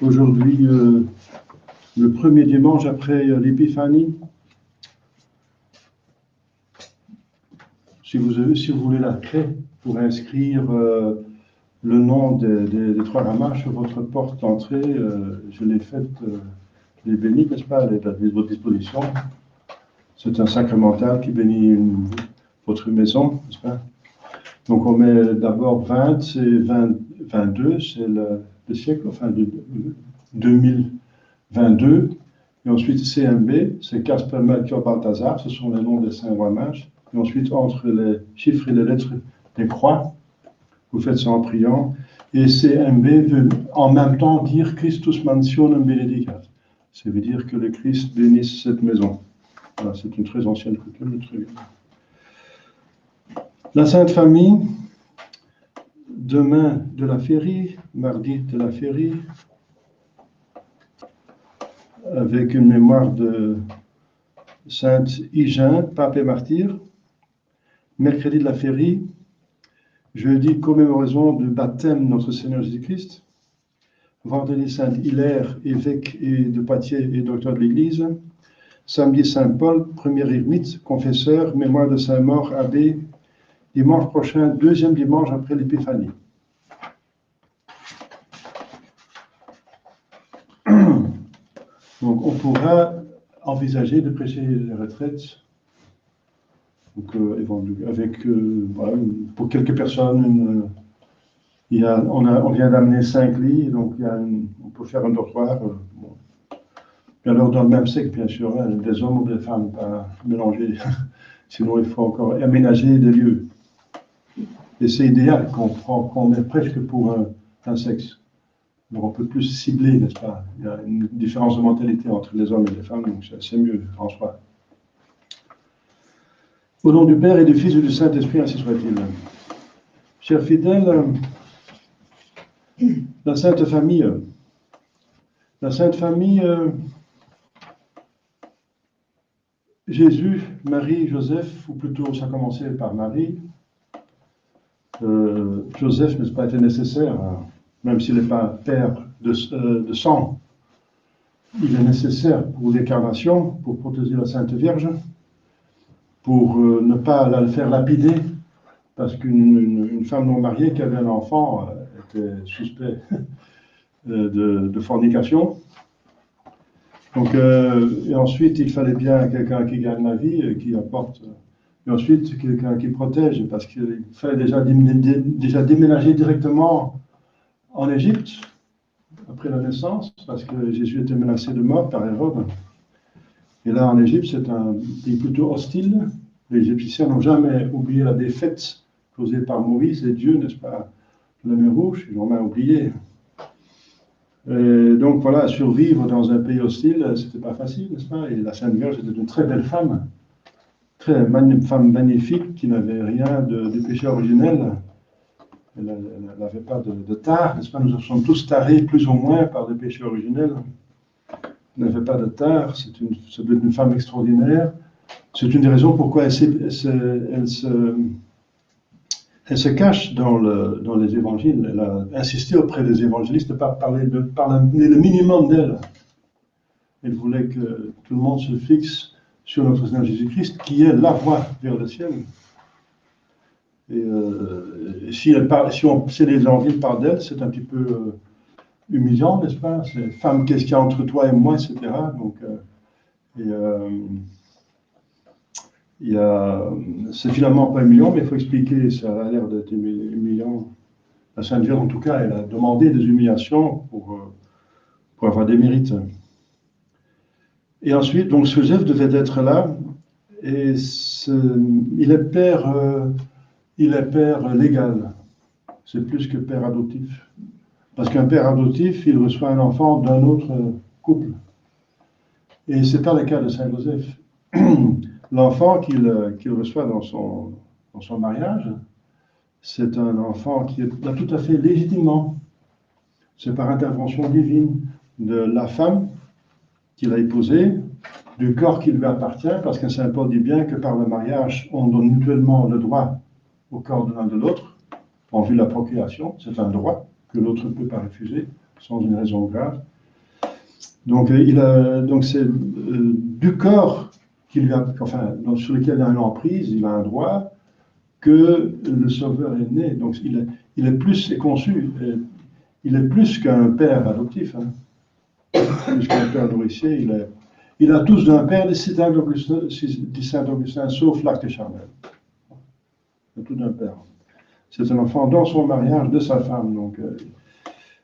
Aujourd'hui, le premier dimanche après l'Épiphanie. Si vous voulez la craie pour inscrire le nom des trois ramage sur votre porte d'entrée, je l'ai faite, les bénis, n'est-ce pas, elle est à votre disposition. C'est un sacramental qui bénit votre maison, n'est-ce pas? Donc on met d'abord 20, c'est 22, c'est le siècle, enfin 2022. Et ensuite CMB, c'est Casper, Melchior, Balthazar, ce sont les noms des saints rois mages. Et ensuite, entre les chiffres et les lettres des croix, vous faites ça en priant. Et CMB veut en même temps dire Christus mansionem benedicat. Ça veut dire que le Christ bénisse cette maison. Voilà, c'est une très ancienne coutume. La Sainte Famille, demain de la Férie, mardi de la Férie, avec une mémoire de Sainte Hygiène, pape et martyr. Mercredi de la Férie, jeudi commémoraison du baptême de notre Seigneur Jésus-Christ. Vendredi Saint Hilaire, évêque de Poitiers et docteur de l'Église. Samedi Saint Paul, premier ermite, confesseur, mémoire de Saint-Maur, abbé. Dimanche prochain, deuxième dimanche après l'Épiphanie. Donc on pourra envisager de prêcher les retraites. Donc, avec, voilà, pour quelques personnes, on vient d'amener 5 lits, donc on peut faire un dortoir. Bon. Et alors dans le même sexe, bien sûr, hein, des hommes ou des femmes, pas mélanger. Sinon, il faut encore aménager des lieux. Et c'est idéal qu'on est presque pour un sexe. Donc on peut plus cibler, n'est-ce pas? Il y a une différence de mentalité entre les hommes et les femmes, donc c'est mieux en soi. Au nom du Père et du Fils et du Saint-Esprit, ainsi soit-il. Chers fidèles, la Sainte Famille, Jésus, Marie, Joseph, ou plutôt ça a commencé par Marie. Joseph, n'est-ce pas, était nécessaire, hein, même s'il n'est pas père de sang. Il est nécessaire pour l'incarnation, pour protéger la Sainte Vierge, pour ne pas la faire lapider, parce qu'une femme non mariée qui avait un enfant était suspect de fornication. Donc, et ensuite, il fallait bien quelqu'un qui gagne la vie, qui apporte, et ensuite quelqu'un qui protège, parce qu'il fallait déjà déménager directement en Égypte, après la naissance, parce que Jésus était menacé de mort par Hérode. Et là, en Égypte, c'est un pays plutôt hostile. Les Égyptiens n'ont jamais oublié la défaite causée par Moïse et Dieu, n'est-ce pas, de la mer Rouge, ils n'ont jamais oublié. Et donc voilà, survivre dans un pays hostile, c'était pas facile, n'est-ce pas? Et la Sainte Vierge était une très belle femme, femme magnifique, qui n'avait rien de péché originel. Elle n'avait pas de tare, n'est-ce pas? Nous sommes tous tarés, plus ou moins, par des péchés originels. Elle n'avait pas de tare, c'est une femme extraordinaire. C'est une des raisons pourquoi elle se cache dans les évangiles. Elle a insisté auprès des évangélistes de ne pas parler le minimum d'elle. Elle voulait que tout le monde se fixe sur notre Seigneur Jésus-Christ, qui est la voie vers le ciel. Et si les évangiles parlent d'elle, c'est un petit peu humiliant, n'est-ce pas? C'est femme, qu'est-ce qu'il y a entre toi et moi, etc. Donc, c'est finalement pas humiliant, mais il faut expliquer, ça a l'air d'être humiliant. La Sainte Vierge, en tout cas, elle a demandé des humiliations pour avoir des mérites. Et ensuite, donc, Joseph devait être là, et il est père légal. C'est plus que père adoptif. Parce qu'un père adoptif, il reçoit un enfant d'un autre couple. Et ce n'est pas le cas de Saint Joseph. L'enfant qu'il reçoit dans son mariage, c'est un enfant qui est là tout à fait légitimement. C'est par intervention divine de la femme qu'il a épousée, du corps qui lui appartient, parce que Saint Paul dit bien que par le mariage, on donne mutuellement le droit au corps de l'un de l'autre, en vue de la procréation. C'est un droit que l'autre ne peut pas refuser, sans une raison grave. Donc c'est du corps sur lequel il a une emprise, il a un droit, que le Sauveur est né. Donc il est plus, est conçu, il est plus qu'un père adoptif, hein, plus qu'un père nourricier. Il a tous d'un père, dit Saint Augustin, sauf l'acte charnel. Il a tout d'un père. C'est un enfant dans son mariage de sa femme. Donc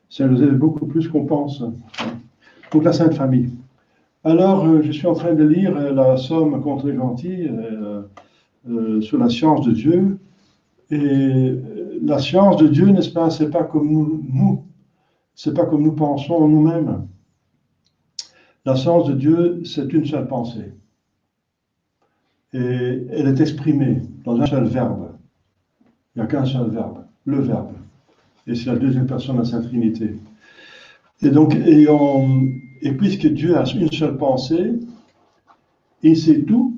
ça nous aide beaucoup plus qu'on pense. Donc la Sainte Famille. Alors, je suis en train de lire la Somme contre les gentils sur la science de Dieu. Et la science de Dieu, n'est-ce pas, c'est pas comme c'est pas comme nous pensons nous-mêmes. La science de Dieu, c'est une seule pensée. Et elle est exprimée dans un seul verbe. Il n'y a qu'un seul verbe, le verbe. Et c'est la deuxième personne de la Sainte Trinité. Et donc, et puisque Dieu a une seule pensée, il sait tout,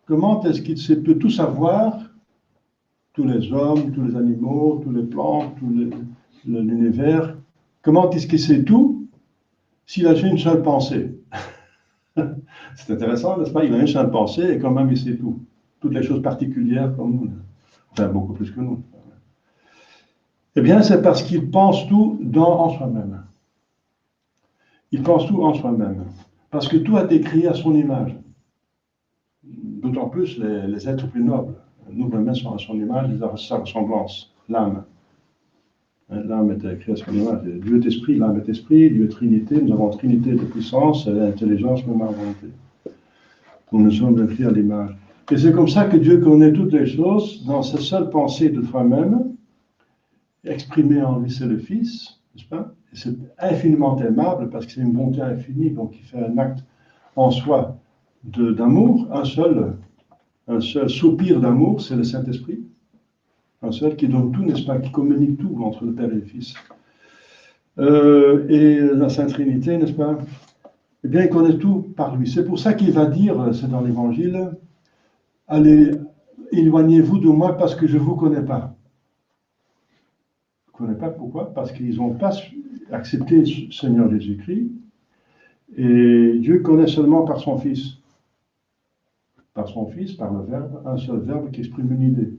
comment est-ce qu'il peut tout savoir, tous les hommes, tous les animaux, tous les plantes, l'univers, comment est-ce qu'il sait tout s'il a une seule pensée? C'est intéressant, n'est-ce pas? Il a une seule pensée et quand même il sait tout. Toutes les choses particulières comme nous. Enfin, beaucoup plus que nous. Eh bien, c'est parce qu'il pense tout en soi-même. Il pense tout en soi-même. Parce que tout a été créé à son image. D'autant plus les êtres plus nobles. Nous-mêmes sommes à son image, à sa ressemblance. L'âme. L'âme était créée à son image. Dieu est esprit, l'âme est esprit, Dieu est trinité. Nous avons trinité de puissance, l'intelligence, nous avons volonté. Donc nous sommes créés à l'image. Et c'est comme ça que Dieu connaît toutes les choses dans sa seule pensée de soi-même, exprimée en lui, c'est le Fils, n'est-ce pas? Et c'est infiniment aimable parce que c'est une bonté infinie, donc il fait un acte en soi d'amour, un seul soupir d'amour, c'est le Saint-Esprit. Un seul qui donne tout, n'est-ce pas, qui communique tout entre le Père et le Fils. Et la Sainte Trinité, n'est-ce pas? Eh bien, il connaît tout par lui. C'est pour ça qu'il va dire, c'est dans l'Évangile, allez, éloignez-vous de moi parce que je ne vous connais pas. Je ne connais pas pourquoi? Parce qu'ils n'ont pas accepté le Seigneur Jésus-Christ. Et Dieu connaît seulement par son Fils. Par son Fils, par le Verbe, un seul Verbe qui exprime une idée.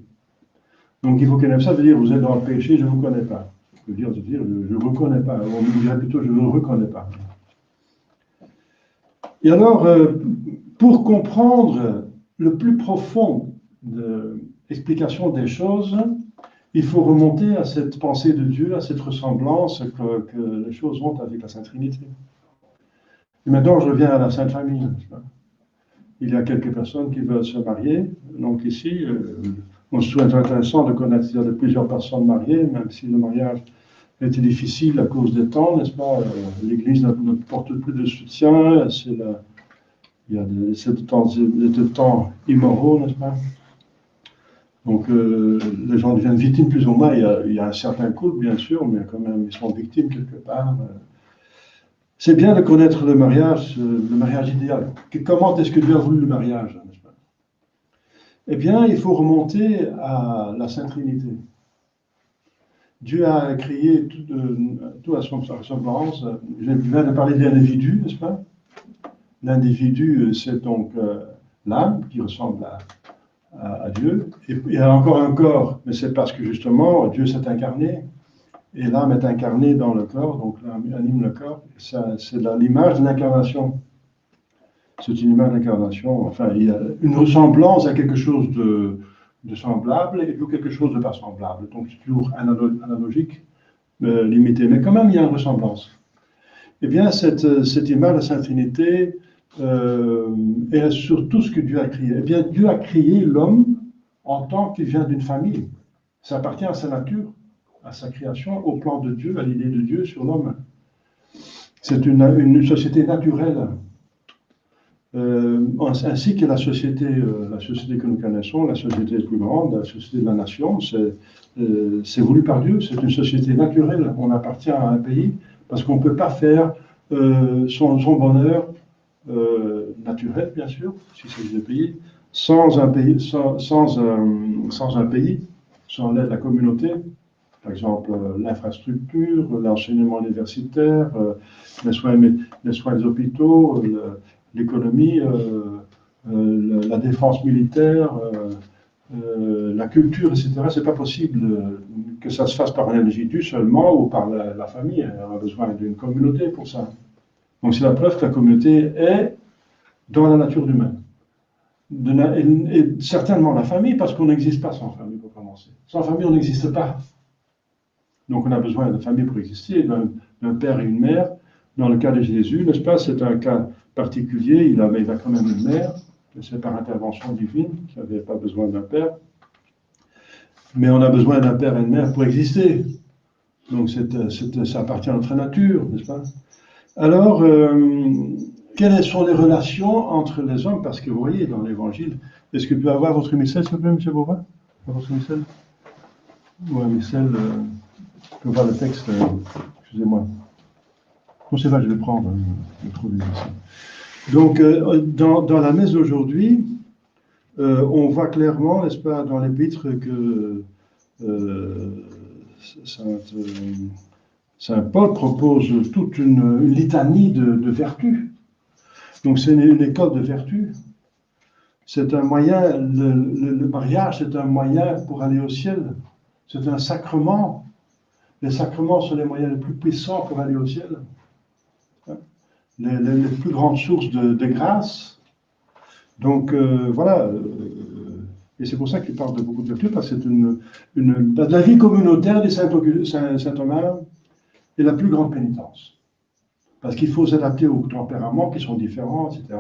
Donc il faut connaître ça, veut dire vous êtes dans le péché, je ne vous connais pas. Je veux dire, je ne vous reconnais pas. On me dirait plutôt, je ne vous reconnais pas. Et alors, pour comprendre le plus profond de l'explication des choses, il faut remonter à cette pensée de Dieu, à cette ressemblance que les choses ont avec la Sainte Trinité. Et maintenant, je reviens à la Sainte Famille. Il y a quelques personnes qui veulent se marier. Donc ici, on se trouve intéressant de connaître qu'il y a de plusieurs personnes mariées, même si le mariage était difficile à cause des temps, n'est-ce pas? L'Église ne porte plus de soutien, il y a des temps immoraux, n'est-ce pas? Donc les gens deviennent victimes plus ou moins, il y a un certain couple, bien sûr, mais quand même, ils sont victimes quelque part. C'est bien de connaître le mariage idéal. Comment est-ce que Dieu a voulu le mariage, n'est-ce pas? Eh bien, il faut remonter à la Sainte Trinité. Dieu a créé tout à son ressemblance. Je viens de parler de l'individu, n'est-ce pas? L'individu, c'est donc l'âme qui ressemble à Dieu. Et il y a encore un corps, mais c'est parce que justement, Dieu s'est incarné. Et l'âme est incarnée dans le corps, donc l'âme anime le corps. C'est l'image de l'incarnation. C'est une image d'incarnation. Enfin, il y a une ressemblance à quelque chose de semblable et quelque chose de pas semblable. Donc c'est toujours analogique, limité. Mais quand même, il y a une ressemblance. Eh bien, cette image de la Sainte Trinité est sur tout ce que Dieu a créé. Eh bien, Dieu a créé l'homme en tant qu'il vient d'une famille. Ça appartient à sa nature, à sa création, au plan de Dieu, à l'idée de Dieu sur l'homme. C'est une société naturelle. Ainsi que la société que nous connaissons, la société plus grande, la société de la nation, c'est voulu par Dieu, c'est une société naturelle. On appartient à un pays parce qu'on ne peut pas faire son bonheur naturel, bien sûr, si c'est le pays, sans un pays, sans l'aide de la communauté. Par exemple, l'infrastructure, l'enseignement universitaire, les soins des hôpitaux, l'économie, la défense militaire, la culture, etc. C'est pas possible que ça se fasse par un individu seulement ou par la famille. On a besoin d'une communauté pour ça. Donc c'est la preuve que la communauté est dans la nature humaine. Et certainement la famille, parce qu'on n'existe pas sans famille pour commencer. Sans famille, on n'existe pas. Donc on a besoin de famille pour exister, d'un père et une mère. Dans le cas de Jésus, n'est-ce pas, c'est un cas particulier, il a quand même une mère, c'est par intervention divine, qui n'avait pas besoin d'un père. Mais on a besoin d'un père et une mère pour exister. Donc ça appartient à notre nature, n'est-ce pas? Alors, quelles sont les relations entre les hommes? Parce que vous voyez, dans l'Évangile, est-ce que vous pouvez avoir votre missel, s'il vous plaît, M. Bourvin? Votre missel? Oui, un missel, je peux voir le texte, excusez-moi. Non, c'est vrai, je vais prendre, je vais trouver ici. Donc, dans la messe d'aujourd'hui, on voit clairement, n'est-ce pas, dans l'épître que Saint Paul propose toute une litanie de vertus. Donc c'est une école de vertus. C'est un moyen, le mariage, c'est un moyen pour aller au ciel. C'est un sacrement. Les sacrements sont les moyens les plus puissants pour aller au ciel. Les plus grandes sources de grâce. Donc voilà. Et c'est pour ça qu'il parle de beaucoup de vertus, parce que c'est la vie communautaire des saint Thomas est la plus grande pénitence. Parce qu'il faut s'adapter aux tempéraments qui sont différents, etc.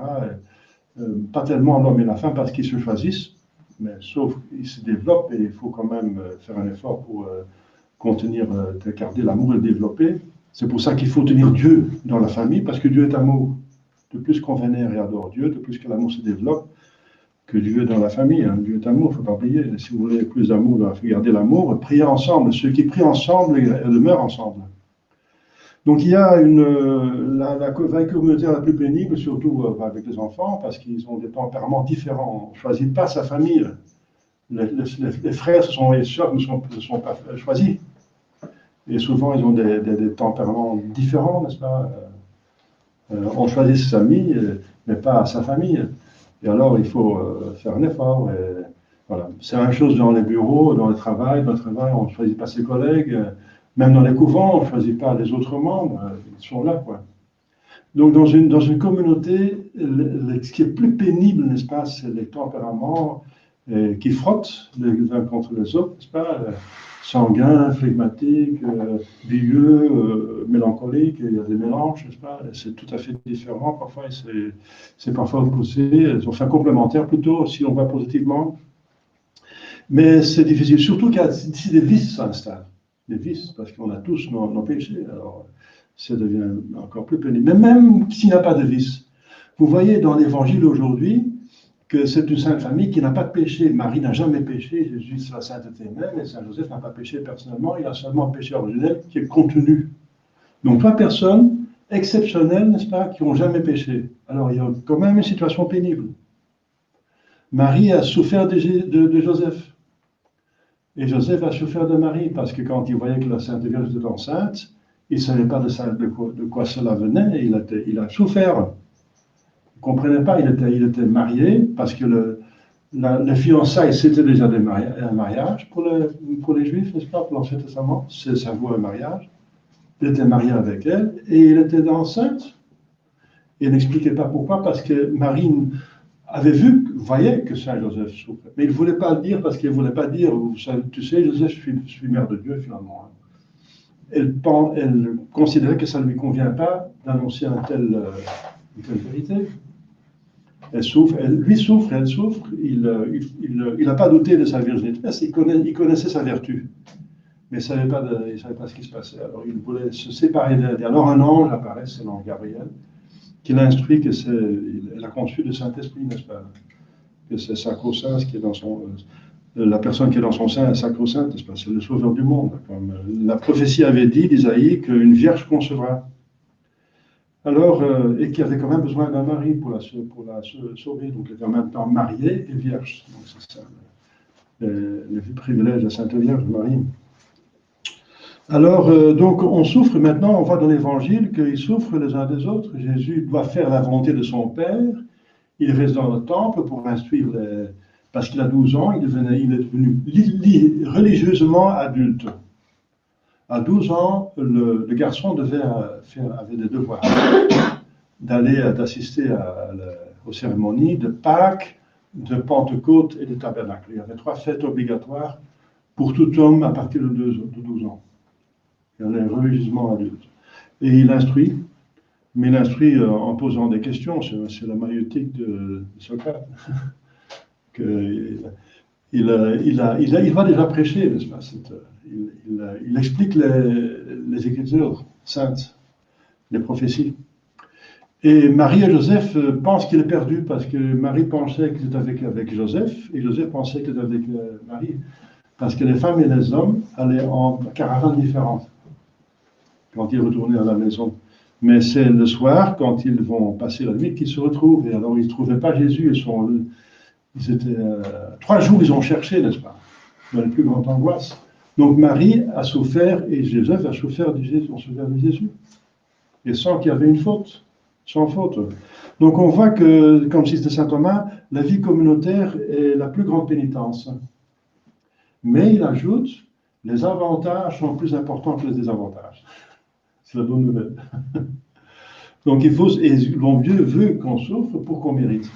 Pas tellement l'homme et la femme parce qu'ils se choisissent, mais sauf qu'ils se développent et il faut quand même faire un effort pour contenir, garder l'amour et le développer. C'est pour ça qu'il faut tenir Dieu dans la famille, parce que Dieu est amour. De plus qu'on vénère et adore Dieu, de plus que l'amour se développe, que Dieu est dans la famille. Hein. Dieu est amour, il ne faut pas oublier. Si vous voulez plus d'amour, il faut garder l'amour, prier ensemble. Ceux qui prient ensemble demeurent ensemble. Donc il y a la communauté la plus pénible, surtout avec les enfants, parce qu'ils ont des tempéraments différents. On ne choisit pas sa famille. Les frères et les sœurs ne sont pas choisis. Et souvent, ils ont des tempéraments différents, n'est-ce pas? On choisit ses amis, mais pas sa famille. Et alors, il faut faire un effort. Et, voilà. C'est la même chose dans les bureaux, dans le travail. Dans le travail, on ne choisit pas ses collègues. Même dans les couvents, on ne choisit pas les autres membres. Ils sont là, quoi. Donc, dans une communauté, ce qui est plus pénible, n'est-ce pas, c'est les tempéraments qui frottent les uns contre les autres, n'est-ce pas? Sanguins, flegmatiques, vieux, mélancoliques, il y a des mélanges, n'est-ce pas? C'est tout à fait différent, parfois, c'est parfois opposé, enfin complémentaires plutôt, si on voit positivement. Mais c'est difficile, surtout qu'il y a ici des vices s'installent, des vices, parce qu'on a tous nos péchés, alors ça devient encore plus pénible. Mais même s'il n'y a pas de vices, vous voyez dans l'Évangile aujourd'hui, que c'est une sainte famille qui n'a pas de péché. Marie n'a jamais péché, Jésus c'est la sainteté même, et Saint Joseph n'a pas péché personnellement, il a seulement un péché originel qui est contenu. Donc trois personnes exceptionnelles, n'est-ce pas, qui n'ont jamais péché. Alors il y a quand même une situation pénible. Marie a souffert de Joseph, et Joseph a souffert de Marie, parce que quand il voyait que la Sainte Vierge était enceinte, il ne savait pas de quoi cela venait, et il a souffert. Il ne comprenait pas, il était marié, parce que le fiançailles, c'était déjà un mariage pour les Juifs, n'est-ce pas, pour l'Ancien Testament, ça vaut un mariage. Il était marié avec elle, et il était enceinte. Il n'expliquait pas pourquoi, parce que Marie avait voyait que Saint Joseph souffrait. Mais il ne voulait pas le dire, parce qu'il ne voulait pas dire, tu sais, Joseph, je suis mère de Dieu, finalement. Elle considérait que ça ne lui convient pas d'annoncer une telle vérité. Elle souffre, lui souffre, elle souffre. Il n'a pas douté de sa virginité, parce qu'il connaissait sa vertu. Mais il ne savait pas ce qui se passait. Alors il voulait se séparer d'elle. Et alors un ange apparaît, c'est l'ange Gabriel, qui l'instruit qu'elle a conçu le Saint-Esprit, n'est-ce pas? Que c'est sacro-saint, ce qui est dans son... la personne qui est dans son sein est sacro-sainte, n'est-ce pas? C'est le sauveur du monde. Comme la prophétie avait dit d'Isaïe qu'une vierge concevra. Alors, et qui avait quand même besoin d'un mari pour la sauver. Donc, elle était en même temps mariée et vierge. Donc, c'est ça, le privilège de la Sainte Vierge Marie. Alors, donc, on souffre maintenant, on voit dans l'Évangile qu'ils souffrent les uns des autres. Jésus doit faire la volonté de son Père. Il reste dans le temple pour instruire parce qu'il a 12 ans, il est devenu religieusement adulte. À 12 ans, le garçon avait des devoirs, d'assister aux cérémonies de Pâques, de Pentecôte et de Tabernacle. Il y avait 3 fêtes obligatoires pour tout homme à partir de 12 ans. Il est religieusement adulte. Et il instruit, mais il instruit en posant des questions. C'est la maïeutique de Socrate. Il va déjà prêcher, n'est-ce pas? Il explique les Écritures saintes, les prophéties. Et Marie et Joseph pensent qu'il est perdu parce que Marie pensait qu'il était avec Joseph et Joseph pensait qu'il était avec Marie. Parce que les femmes et les hommes allaient en caravanes différentes quand ils retournaient à la maison. Mais c'est le soir, quand ils vont passer la nuit, qu'ils se retrouvent. Et alors, ils ne trouvaient pas Jésus. Ils étaient 3 jours, ils ont cherché, n'est-ce pas? Dans la plus grande angoisse. Donc, Marie a souffert et Joseph a souffert de Jésus. Et sans qu'il y avait une faute. Sans faute. Donc, on voit que, comme cite saint Thomas, la vie communautaire est la plus grande pénitence. Mais il ajoute, les avantages sont plus importants que les désavantages. C'est la bonne nouvelle. Donc et Dieu veut qu'on souffre pour qu'on mérite.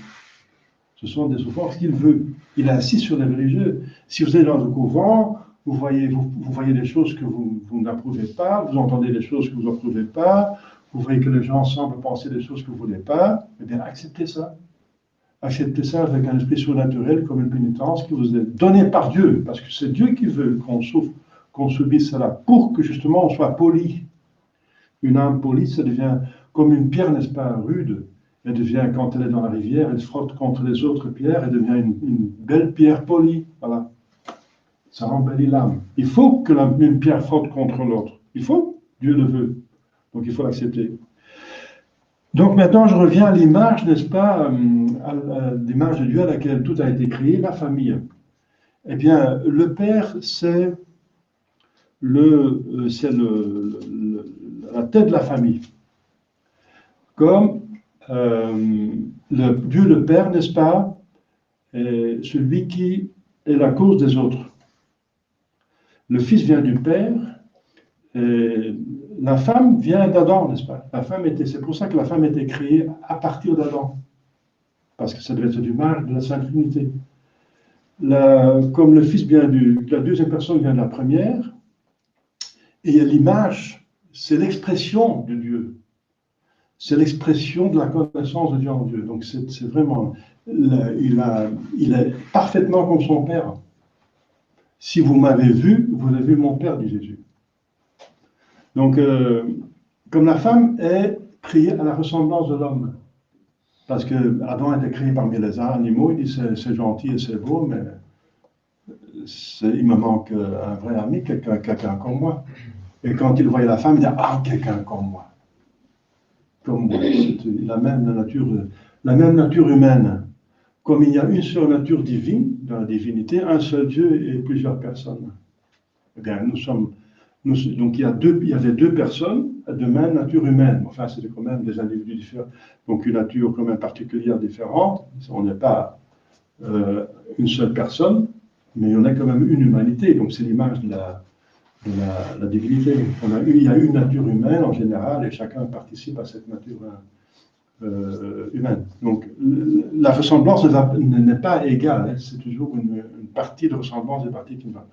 Ce sont des souffrances qu'il veut. Il insiste sur les religieux. Si vous êtes dans le couvent, vous voyez des choses que vous n'approuvez pas, vous entendez des choses que vous n'approuvez pas, vous voyez que les gens semblent penser des choses que vous ne voulez pas, eh bien acceptez ça. Acceptez ça avec un esprit surnaturel comme une pénitence qui vous est donnée par Dieu, parce que c'est Dieu qui veut qu'on souffre, qu'on subisse cela, pour que justement on soit poli. Une âme polie, ça devient comme une pierre, n'est-ce pas, rude. Elle devient, quand elle est dans la rivière, elle frotte contre les autres pierres, elle devient une belle pierre polie. Voilà. Ça embellit l'âme. Il faut que une pierre frotte contre l'autre. Il faut, Dieu le veut. Donc il faut l'accepter. Donc maintenant, je reviens à l'image, n'est-ce pas, à l'image de Dieu à laquelle tout a été créé, la famille. Eh bien, le Père, c'est la tête de la famille. Comme Dieu le Père, n'est-ce pas, est celui qui est la cause des autres. Le Fils vient du Père, et la femme vient d'Adam, n'est-ce pas? C'est pour ça que la femme était créée à partir d'Adam, parce que ça devait être l'image de la Sainte Trinité. Comme le Fils vient la deuxième personne vient de la première, et l'image, c'est l'expression de Dieu. C'est l'expression de la connaissance de Dieu en Dieu. Donc c'est vraiment, il est parfaitement comme son Père. Si vous m'avez vu, vous avez vu mon Père, dit Jésus. Donc, comme la femme est créée à la ressemblance de l'homme, parce que Adam était créé parmi les animaux, il dit c'est gentil et c'est beau, mais il me manque un vrai ami, quelqu'un comme moi. Et quand il voyait la femme, il dit ah, quelqu'un comme moi. Comme moi. C'est la même nature humaine. Comme il y a une seule nature divine, dans la divinité, un seul Dieu et plusieurs personnes. Eh bien, donc il y avait 2 personnes de même nature humaine. Enfin, c'était quand même des individus différents. Donc une nature quand même particulière différente. On n'est pas une seule personne, mais on a quand même une humanité. Donc c'est l'image de la divinité. Il y a une nature humaine en général et chacun participe à cette nature humaine. Donc la ressemblance n'est pas égale. Hein. C'est toujours une partie de ressemblance et partie qui ne va pas.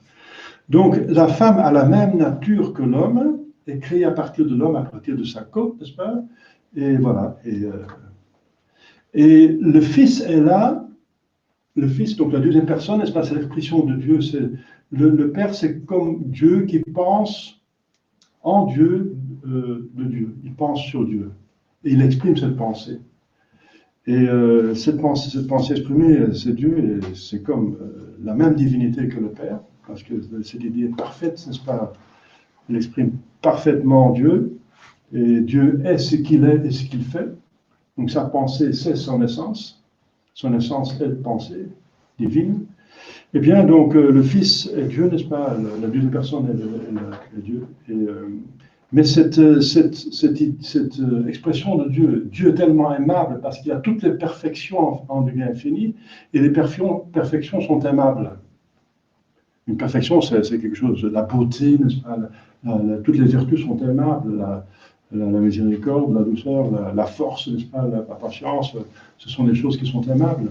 Donc, la femme a la même nature que l'homme, est créée à partir de l'homme, à partir de sa côte, n'est-ce pas? Et voilà. Et le Fils est là. Le Fils, donc la deuxième personne, n'est-ce pas? C'est l'expression de Dieu. Le Père, c'est comme Dieu qui pense en Dieu de Dieu. Il pense sur Dieu. Et il exprime cette pensée. Et cette pensée exprimée, c'est Dieu, et c'est comme la même divinité que le Père. Parce que cette idée est parfaite, n'est-ce pas? Elle exprime parfaitement Dieu, et Dieu est ce qu'il est et ce qu'il fait. Donc sa pensée, c'est son essence. Son essence est de pensée divine. Eh bien, donc, le Fils est Dieu, n'est-ce pas? La deuxième personne est Dieu. Mais cette expression de Dieu, Dieu est tellement aimable parce qu'il a toutes les perfections en Dieu infini, et les perfections sont aimables. Une perfection, c'est quelque chose, la beauté, n'est-ce pas? Toutes les vertus sont aimables, la miséricorde, la douceur, la force, n'est-ce pas? La patience, ce sont des choses qui sont aimables.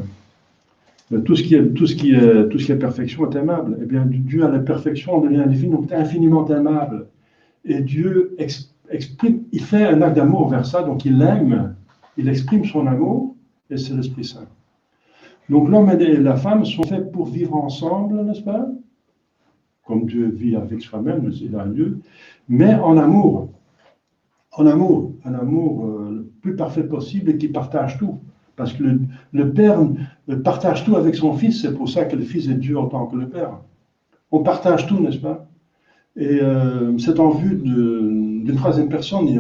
Tout ce qui est perfection est aimable. Eh bien, Dieu a la perfection en devient infini, donc infiniment aimable. Et Dieu exprime, il fait un acte d'amour vers ça, donc il l'aime, il exprime son amour, et c'est l'Esprit Saint. Donc l'homme et la femme sont faits pour vivre ensemble, n'est-ce pas? Comme Dieu vit avec soi-même, il a un Dieu, mais en amour. En amour, un amour le plus parfait possible et qui partage tout. Parce que le Père partage tout avec son Fils, c'est pour ça que le Fils est Dieu en tant que le Père. On partage tout, n'est-ce pas? Et c'est en vue d'une troisième personne, et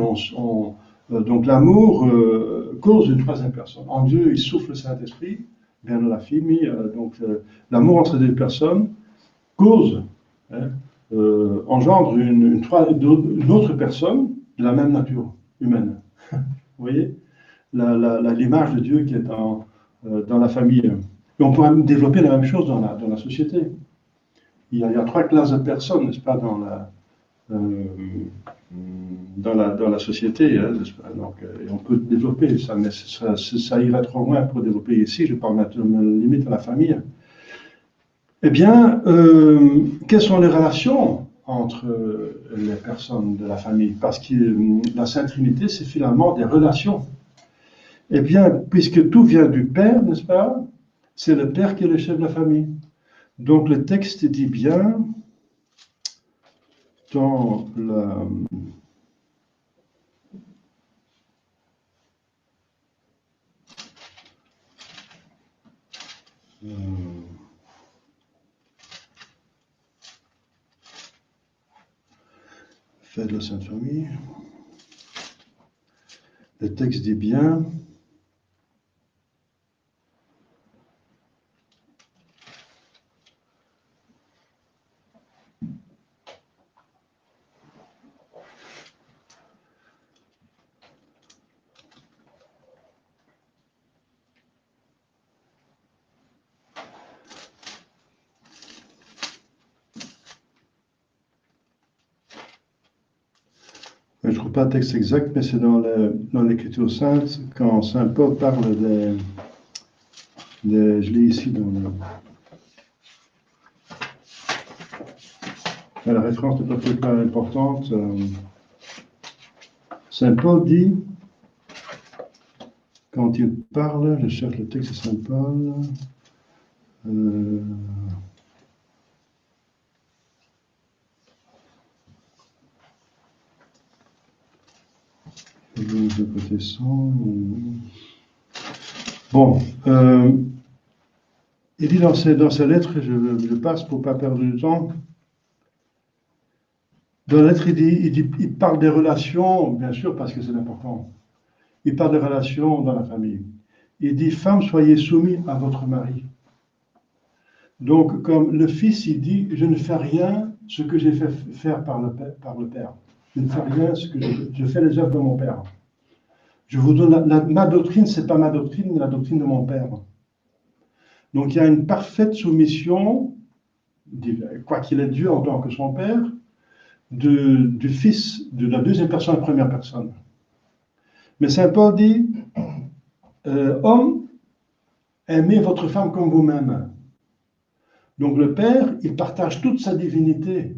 donc l'amour cause une troisième personne. En Dieu, il souffle le Saint-Esprit, bien de la fille, donc l'amour entre deux personnes cause, hein, engendre une autre personne de la même nature humaine. Vous voyez l'image de Dieu qui est dans la famille. Et on pourrait développer la même chose dans la société. Il y a trois classes de personnes, n'est-ce pas, dans la société, hein, n'est-ce pas? Donc, et on peut développer ça, mais ça irait trop loin pour développer ici. Je parle maintenant limite à la famille. Eh bien, quelles sont les relations entre les personnes de la famille? Parce que la Sainte Trinité, c'est finalement des relations. Eh bien, puisque tout vient du Père, n'est-ce pas? C'est le Père qui est le chef de la famille. Donc le texte dit bien, dans la... Fait de la Sainte Famille. Le texte dit bien, je ne trouve pas le texte exact, mais c'est dans l'Écriture sainte, quand Saint Paul parle je l'ai ici dans la référence n'est peut-être pas importante. Saint Paul dit, quand il parle, je cherche le texte de Saint Paul, bon, il dit dans sa lettre, je passe pour ne pas perdre du temps. Dans la lettre, il parle des relations, bien sûr, parce que c'est important. Il parle des relations dans la famille. Il dit, femmes, soyez soumis à votre mari. Donc, comme le Fils, il dit, je ne fais rien ce que j'ai fait faire par le Père. Je ne fais rien ce que je fais les œuvres de mon Père. Je vous donne ma doctrine, c'est pas ma doctrine, mais la doctrine de mon Père. Donc, il y a une parfaite soumission, quoi qu'il ait Dieu en tant que son Père, du Fils, de la deuxième personne à la première personne. Mais Saint Paul dit, homme, aimez votre femme comme vous-même. Donc le Père, il partage toute sa divinité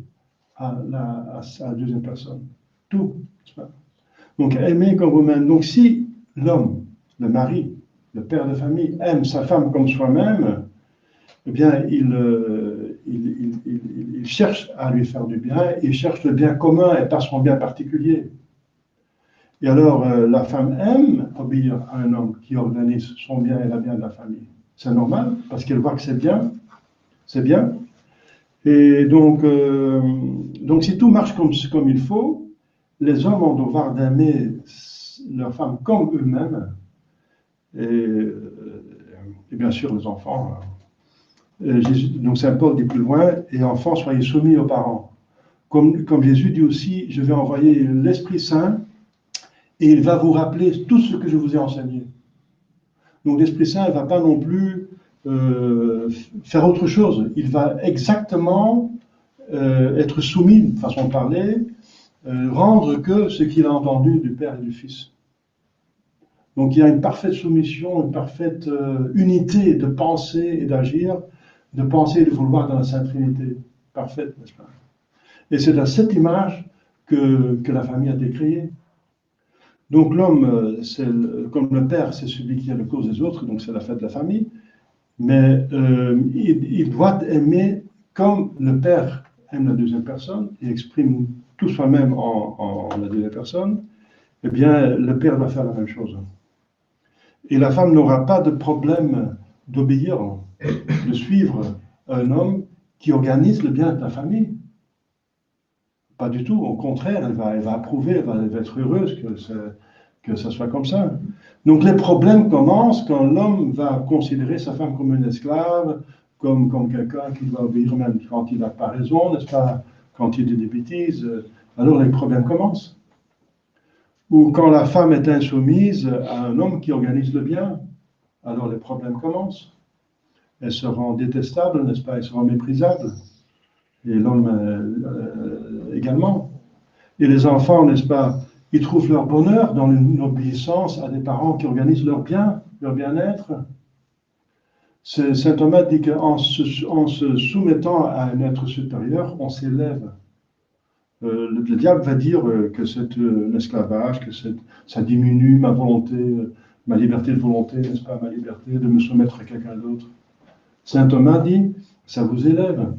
à la deuxième personne. Tout. Donc aimez comme vous-même. Donc si l'homme, le mari, le père de famille, aime sa femme comme soi-même, eh bien il cherche à lui faire du bien, il cherche le bien commun et pas son bien particulier. Et alors la femme aime obéir à un homme qui organise son bien et le bien de la famille. C'est normal, parce qu'elle voit que c'est bien. C'est bien. Et donc si tout marche comme il faut, les hommes ont le devoir d'aimer leurs femmes comme eux-mêmes, et bien sûr les enfants Donc Saint Paul dit plus loin, et enfants, soyez soumis aux parents. Comme Jésus dit aussi, je vais envoyer l'Esprit Saint, et il va vous rappeler tout ce que je vous ai enseigné. Donc l'Esprit Saint ne va pas non plus faire autre chose. Il va exactement être soumis, façon de parler, rendre que ce qu'il a entendu du Père et du Fils. Donc il y a une parfaite soumission, une parfaite unité de penser et d'agir, de penser et de vouloir dans la Sainte Trinité. Parfaite, n'est-ce pas? Et c'est à cette image que la famille a été créée. Donc l'homme, comme le père, c'est celui qui est le cause des autres, donc c'est la fête de la famille, mais il doit aimer comme le père aime la deuxième personne et exprime tout soi-même en la deuxième personne, eh bien le père doit faire la même chose. Et la femme n'aura pas de problème d'obéir, de suivre un homme qui organise le bien de la famille. Pas du tout, au contraire, elle va approuver, elle va être heureuse que ça soit comme ça. Donc les problèmes commencent quand l'homme va considérer sa femme comme une esclave, comme quelqu'un qui doit obéir même quand il n'a pas raison, n'est-ce pas, quand il dit des bêtises, alors les problèmes commencent. Ou quand la femme est insoumise à un homme qui organise le bien, alors les problèmes commencent. Elles seront détestables, n'est-ce pas, elles seront méprisables. Et l'homme également. Et les enfants, n'est-ce pas, ils trouvent leur bonheur dans une obéissance à des parents qui organisent leur bien, leur bien-être. Saint Thomas dit qu'en se soumettant à un être supérieur, on s'élève. Le diable va dire que c'est un esclavage, que ça diminue ma volonté, ma liberté de volonté, n'est-ce pas, ma liberté de me soumettre à quelqu'un d'autre. Saint Thomas dit, ça vous élève.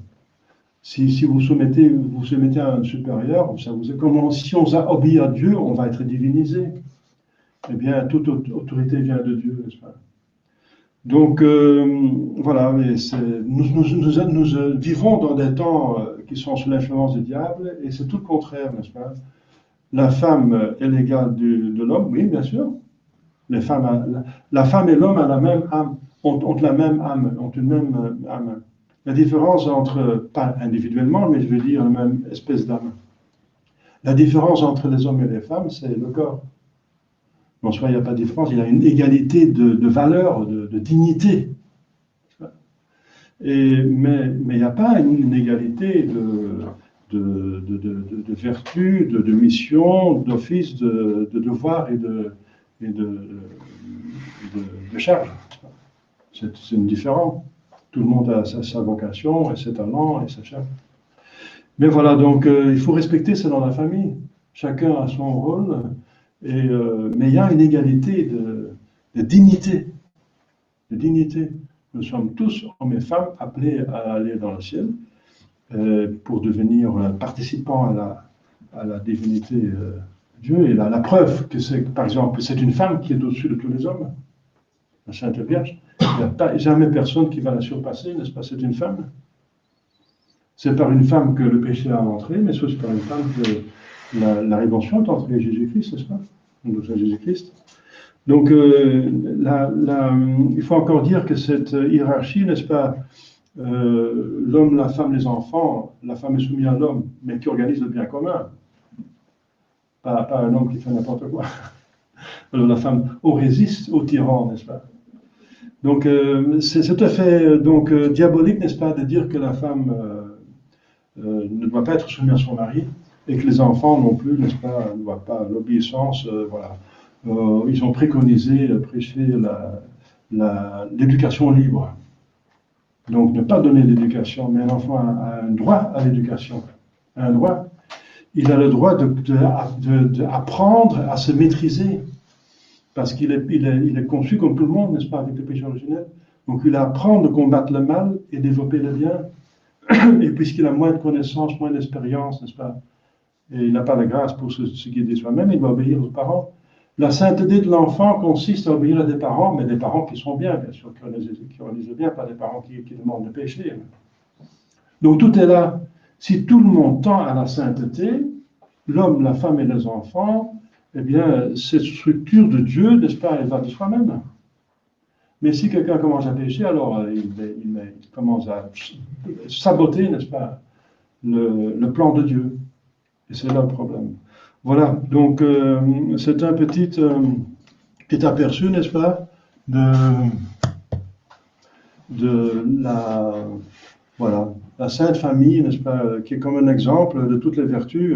Si vous soumettez à un supérieur, comme si on obéit à Dieu, on va être divinisé. Eh bien, toute autorité vient de Dieu, n'est-ce pas? Donc, voilà, nous vivons dans des temps qui sont sous l'influence du diable, et c'est tout le contraire, n'est-ce pas? La femme est l'égale de l'homme, oui, bien sûr. La femme et l'homme ont la même âme, ont la même âme, ont une même âme. La différence entre, pas individuellement, mais je veux dire la même espèce d'âme. La différence entre les hommes et les femmes, c'est le corps. En soi, il n'y a pas de différence, il y a une égalité de valeur, de dignité. Mais il n'y a pas une égalité de vertu, de mission, d'office, de devoir et de charge. C'est différent. Tout le monde a sa vocation et ses talents et sa charge. Mais voilà, donc il faut respecter ça dans la famille. Chacun a son rôle, mais il y a une égalité de dignité. De dignité. Nous sommes tous, hommes et femmes, appelés à aller dans le ciel pour devenir participants à la divinité de Dieu. Et la preuve que c'est, par exemple, c'est une femme qui est au-dessus de tous les hommes, la Sainte Vierge. Il n'y a pas, jamais personne qui va la surpasser, n'est-ce pas? C'est une femme. C'est par une femme que le péché a entré, mais c'est aussi par une femme que la rédemption est entrée, Jésus-Christ, n'est-ce pas? Donc, Jésus-Christ. Donc, il faut encore dire que cette hiérarchie, n'est-ce pas, l'homme, la femme, les enfants, la femme est soumise à l'homme, mais qui organise le bien commun. Pas un homme qui fait n'importe quoi. Alors la femme, on résiste au tyran, n'est-ce pas? Donc, c'est tout à fait diabolique, n'est-ce pas, de dire que la femme ne doit pas être soumise à son mari et que les enfants non plus, n'est-ce pas, ne doivent pas l'obéissance, voilà. Ils ont préconisé, prêché l'éducation libre. Donc, ne pas donner l'éducation, mais un enfant a un droit à l'éducation. Un droit. Il a le droit d'apprendre à se maîtriser. Parce qu'il est conçu comme tout le monde, n'est-ce pas, avec le péché originel. Donc il apprend de combattre le mal et développer le bien. Et puisqu'il a moins de connaissances, moins d'expérience, n'est-ce pas, et il n'a pas la grâce pour se guider soi-même, il doit obéir aux parents. La sainteté de l'enfant consiste à obéir à des parents, mais des parents qui sont bien sûr, qui organisent le bien, pas des parents qui demandent de pécher. Donc tout est là. Si tout le monde tend à la sainteté, l'homme, la femme et les enfants, eh bien, cette structure de Dieu, n'est-ce pas, elle va de soi-même. Mais si quelqu'un commence à pécher, alors il commence à saboter, n'est-ce pas, le plan de Dieu. Et c'est là le problème. Voilà, donc c'est un petit aperçu, n'est-ce pas, de voilà, la Sainte Famille, n'est-ce pas, qui est comme un exemple de toutes les vertus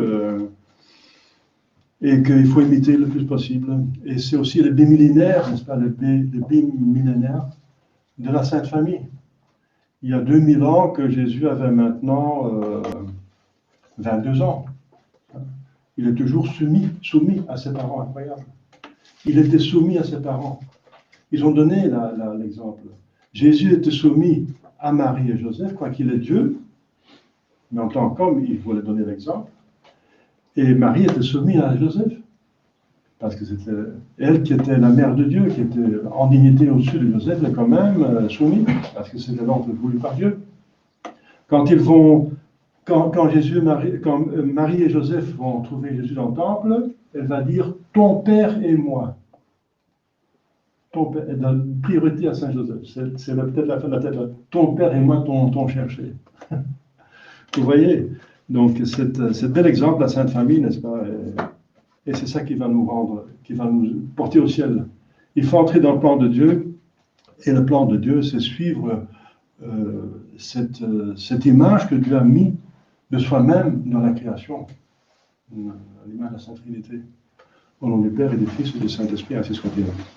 et qu'il faut imiter le plus possible. Et c'est aussi le bimillénaire, n'est-ce pas, le bimillénaire de la Sainte Famille. Il y a 2000 ans que Jésus avait maintenant 22 ans. Il est toujours soumis à ses parents, incroyable. Il était soumis à ses parents. Ils ont donné l'exemple. Jésus était soumis à Marie et Joseph, quoiqu'il est Dieu, mais en tant qu'homme, il voulait donner l'exemple. Et Marie était soumise à Joseph, parce que c'était elle qui était la mère de Dieu, qui était en dignité au-dessus de Joseph, mais quand même soumise, parce que c'était l'ordre voulu par Dieu. Quand Marie et Joseph vont trouver Jésus dans le temple, elle va dire « ton père et moi ». Elle donne priorité à Saint Joseph. C'est peut-être la fin de la tête. Là. Ton père et moi t'ont cherché. Vous voyez? Donc, c'est bel exemple, la Sainte Famille, n'est-ce pas? Et c'est ça qui va nous rendre, qui va nous porter au ciel. Il faut entrer dans le plan de Dieu, et le plan de Dieu, c'est suivre cette image que Dieu a mis de soi-même dans la création, l'image de la Sainte Trinité. Au nom du Père et du Fils et du Saint-Esprit, ainsi soit-il.